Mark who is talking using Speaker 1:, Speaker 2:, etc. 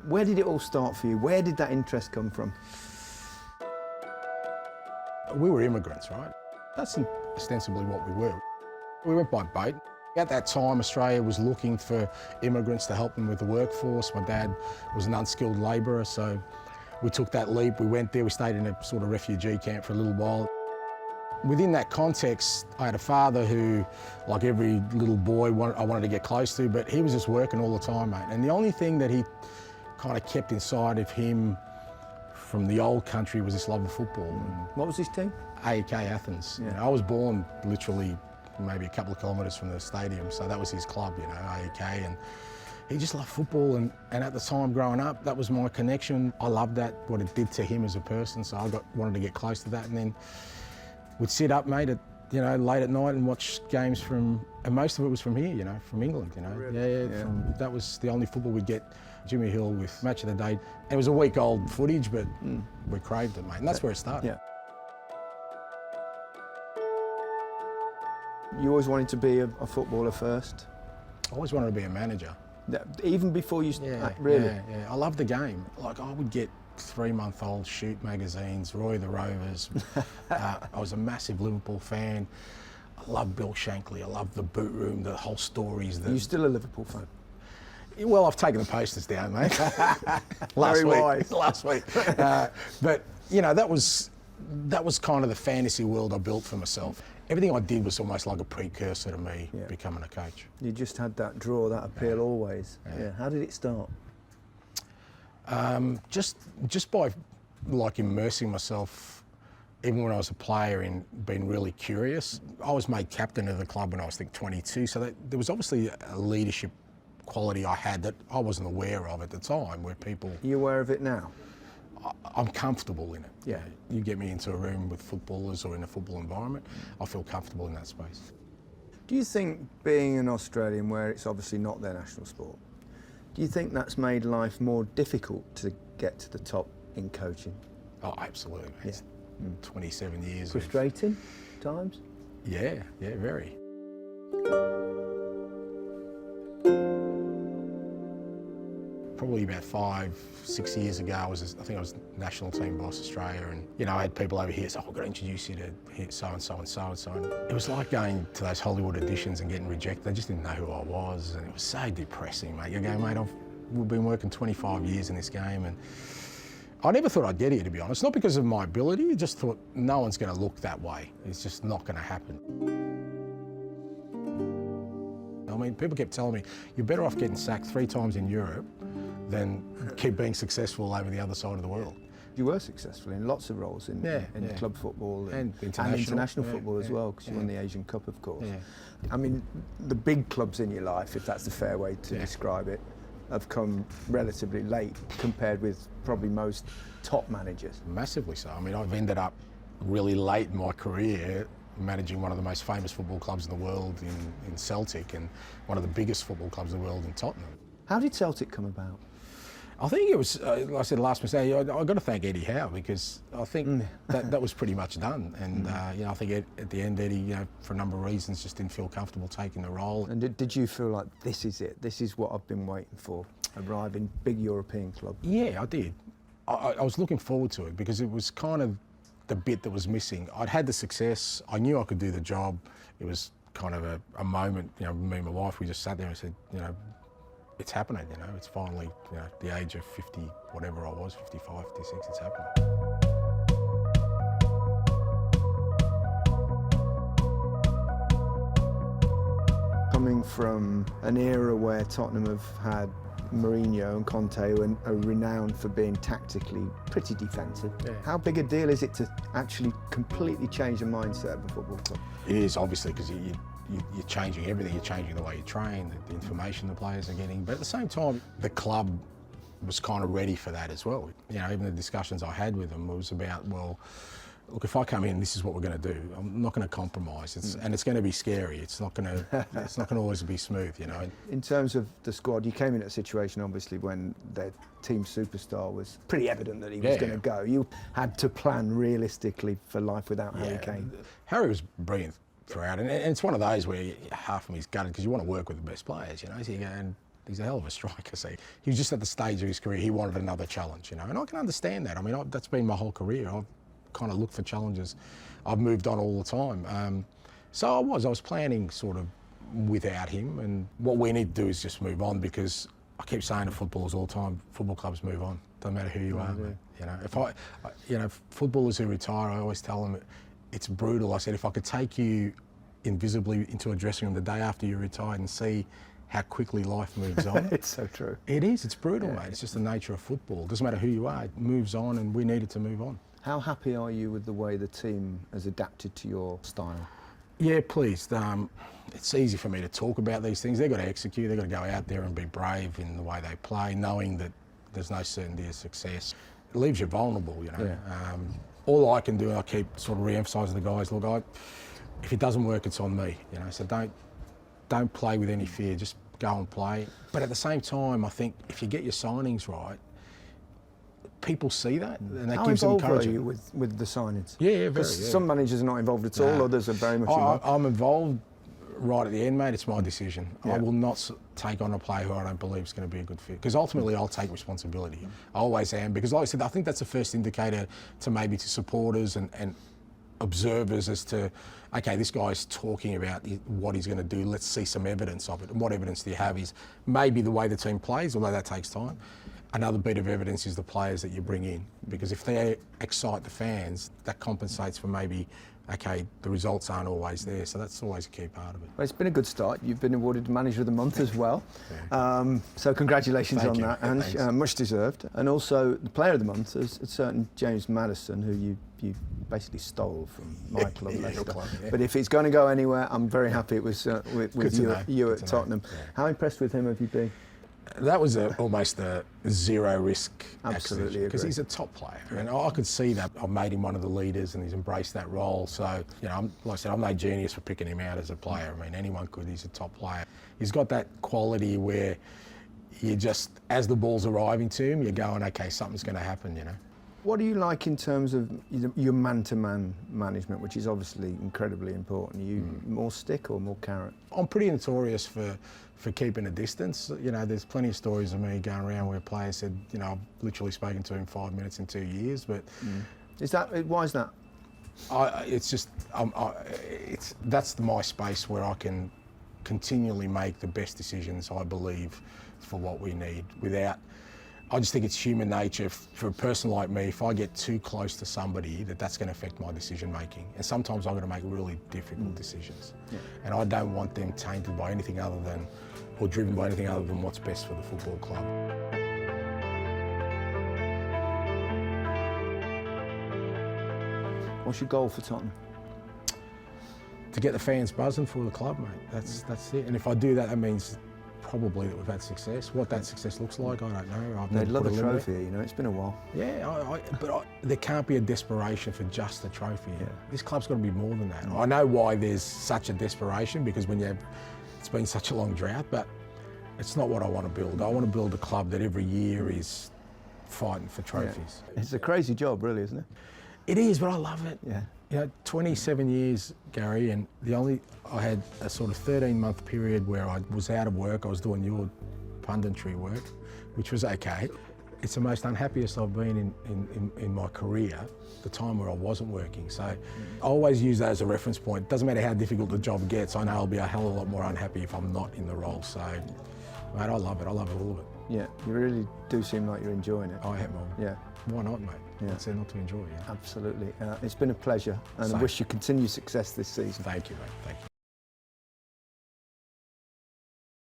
Speaker 1: Where did it all start for you? Where did that interest come from?
Speaker 2: We were immigrants, right? That's ostensibly what we were. We went by boat. At that time, Australia was looking for immigrants to help them with the workforce. My dad was an unskilled labourer, so we took that leap. We went there, we stayed in a sort of refugee camp for a little while. Within that context, I had a father who, like every little boy, I wanted to get close to, but he was just working all the time, mate. And the only thing that he kind of kept inside of him from the old country was this love of football.
Speaker 1: What was his team?
Speaker 2: AEK Athens.
Speaker 1: Yeah.
Speaker 2: You know, I was born literally maybe a couple of kilometres from the stadium, so that was his club, you know, AEK, and he just loved football, and at the time growing up, that was my connection. I loved that, what it did to him as a person, so I wanted to get close to that, and then we'd sit up, mate, late at night and watch games and most of it was from here, you know, from England, you know.
Speaker 1: Really?
Speaker 2: Yeah. That was the only football we'd get. Jimmy Hill with Match of the Day. It was a week old footage, but we craved it, mate, and that's where it started.
Speaker 1: Yeah. You always wanted to be a footballer first?
Speaker 2: I always wanted to be a manager.
Speaker 1: Even before you... Really?
Speaker 2: Yeah. I loved the game. Like, I would get 3-month-old Shoot magazines, Roy the Rovers. I was a massive Liverpool fan. I loved Bill Shankly. I loved the boot room, the whole stories.
Speaker 1: Are you still a Liverpool fan?
Speaker 2: Well, I've taken the posters down, mate.
Speaker 1: Very wise.
Speaker 2: Last week. But, you know, that was kind of the fantasy world I built for myself. Everything I did was almost like a precursor to me becoming a coach.
Speaker 1: You just had that draw, that appeal always. Yeah. How did it start?
Speaker 2: Just by like immersing myself, even when I was a player, in being really curious. I was made captain of the club when I was, 22, so there was obviously a leadership quality I had that I wasn't aware of at the time, where people...
Speaker 1: Are you aware of it now?
Speaker 2: I'm comfortable in it.
Speaker 1: Yeah.
Speaker 2: You get me into a room with footballers or in a football environment, I feel comfortable in that space.
Speaker 1: Do you think, being an Australian where it's obviously not their national sport, do you think that's made life more difficult to get to the top in coaching?
Speaker 2: Oh, absolutely, mate.
Speaker 1: Yeah.
Speaker 2: 27 years.
Speaker 1: Frustrating times?
Speaker 2: Yeah, very. Probably about 5-6 years ago, I think I was national team boss Australia, and you know, I had people over here say, "Oh, I've got to introduce you to so and so and so and so." And it was like going to those Hollywood auditions and getting rejected. They just didn't know who I was, and it was so depressing, mate. You go, mate, we've been working 25 years in this game, and I never thought I'd get here, to be honest. Not because of my ability, I just thought no one's going to look that way. It's just not going to happen. I mean, people kept telling me, you're better off getting sacked 3 times in Europe than keep being successful over the other side of the world.
Speaker 1: You were successful in lots of roles in club football and international football as well, because you won the Asian Cup, of course.
Speaker 2: Yeah.
Speaker 1: I mean, the big clubs in your life, if that's the fair way to describe it, have come relatively late compared with probably most top managers.
Speaker 2: Massively so. I mean, I've ended up really late in my career managing one of the most famous football clubs in the world in Celtic, and one of the biggest football clubs in the world in Tottenham.
Speaker 1: How did Celtic come about?
Speaker 2: I think it was, like I said last mistake, I've got to thank Eddie Howe, because I think that was pretty much done. And you know, I think at the end, Eddie, you know, for a number of reasons, just didn't feel comfortable taking the role.
Speaker 1: And did you feel like, this is it, this is what I've been waiting for, arriving big European club? Yeah,
Speaker 2: I did. I was looking forward to it, because it was kind of the bit that was missing. I'd had the success, I knew I could do the job. It was kind of a moment, you know, me and my wife, we just sat there and said, you know, it's happening, you know, it's finally, you know, the age of 50, whatever I was, 55, 56, it's happening.
Speaker 1: Coming from an era where Tottenham have had Mourinho and Conte, who are renowned for being tactically pretty defensive. Yeah. How big a deal is it to actually completely change the mindset of a football club? It
Speaker 2: is, obviously, because you're changing everything. You're changing the way you train, the information the players are getting. But at the same time, the club was kind of ready for that as well. You know, even the discussions I had with them was about, well, look, if I come in, this is what we're going to do. I'm not going to compromise, and it's going to be scary. It's not going to always be smooth, you know.
Speaker 1: In terms of the squad, you came in a situation, obviously, when their team superstar was pretty evident that he was going to go. You had to plan realistically for life without Harry Kane.
Speaker 2: Harry was brilliant throughout, and it's one of those where half of me's gutted, because you want to work with the best players, you know. So you go, and He's a hell of a striker. See, he was just at the stage of his career, he wanted another challenge, you know, and I can understand that. I mean, that's been my whole career. I've kind of looked for challenges. I've moved on all the time. So I was planning sort of without him, and what we need to do is just move on, because I keep saying to footballers all the time, football clubs move on. Doesn't matter who you are, mate. You know, footballers who retire, I always tell them it's brutal. I said, if I could take you invisibly into a dressing room the day after you retired and see how quickly life moves on.
Speaker 1: It's so true.
Speaker 2: It is, it's brutal, mate. It's just the nature of football. It doesn't matter who you are, it moves on, and we needed to move on.
Speaker 1: How happy are you with the way the team has adapted to your style?
Speaker 2: Yeah, pleased. It's easy for me to talk about these things. They've got to execute, they've got to go out there and be brave in the way they play, knowing that there's no certainty of success. It leaves you vulnerable, you know. Yeah. All I can do, I keep sort of re-emphasising to the guys, look, if it doesn't work, it's on me, you know, so don't play with any fear, just go and play. But at the same time, I think if you get your signings right, people see that, and that gives them encouragement.
Speaker 1: How involved are you with the signings?
Speaker 2: Yeah, very.
Speaker 1: Because some managers are not involved at all, others are very much involved.
Speaker 2: I'm involved right at the end, mate. It's my decision. I will not take on a player who I don't believe is going to be a good fit, because ultimately I'll take responsibility. I always am, because like I said, I think that's the first indicator to supporters and observers as to, okay, this guy's talking about what he's going to do, let's see some evidence of it. And what evidence do you have is maybe the way the team plays, although that takes time. Another bit of evidence is the players that you bring in, because if they excite the fans, that compensates for maybe, okay, the results aren't always there, so that's always a key part of it.
Speaker 1: Well, it's been a good start. You've been awarded Manager of the Month as well. So congratulations on that, Ange. Much deserved. And also the Player of the Month is a certain James Maddison, who you basically stole from my club, Leicester.
Speaker 2: Club,
Speaker 1: But if it's going to go anywhere, I'm very happy it was with you at Tottenham. How impressed with him have you been?
Speaker 2: That was almost a zero risk
Speaker 1: Absolutely,
Speaker 2: because he's a top player, and I could see that. I've made him one of the leaders, and he's embraced that role. So, you know, like I said, I'm no genius for picking him out as a player. I mean, anyone could. He's a top player. He's got that quality where you just, as the ball's arriving to him, you're going, okay, something's going to happen, you know.
Speaker 1: What do you like in terms of your man-to-man management, which is obviously incredibly important? Are you more stick or more carrot? I'm
Speaker 2: pretty notorious for keeping a distance. You know, there's plenty of stories of me going around where players said, you know, I've literally spoken to him 5 minutes in 2 years. But
Speaker 1: why is that?
Speaker 2: That's my space where I can continually make the best decisions, I believe, for what we need without. I just think it's human nature for a person like me, if I get too close to somebody, that's going to affect my decision making. And sometimes I'm going to make really difficult decisions. Yeah. And I don't want them tainted by anything other than, or driven by anything other than what's best for the football club.
Speaker 1: What's your goal for Tottenham?
Speaker 2: To get the fans buzzing for the club, mate. That's it. And if I do that, that means probably that we've had success. What that success looks like, I don't know.
Speaker 1: They'd love a trophy, you know, it's been a while.
Speaker 2: Yeah, but there can't be a desperation for just the trophy. Yeah. This club's got to be more than that. I know why there's such a desperation, because it's been such a long drought, but it's not what I want to build. I want to build a club that every year is fighting for trophies.
Speaker 1: Yeah. It's a crazy job, really, isn't it?
Speaker 2: It is, but I love it.
Speaker 1: Yeah.
Speaker 2: You know, 27 years, Gary, and I had a sort of 13-month period where I was out of work. I was doing your punditry work, which was okay. It's the most unhappiest I've been in my career, the time where I wasn't working. So I always use that as a reference point. It doesn't matter how difficult the job gets, I know I'll be a hell of a lot more unhappy if I'm not in the role. So, mate, I love it. I love all of it.
Speaker 1: Yeah, you really do seem like you're enjoying it.
Speaker 2: I am.
Speaker 1: Yeah.
Speaker 2: Why not, mate?
Speaker 1: Yeah.
Speaker 2: What's there not to enjoy? Yeah?
Speaker 1: Absolutely. It's been a pleasure, and I wish you continued success this season.
Speaker 2: Thank you, mate. Thank you.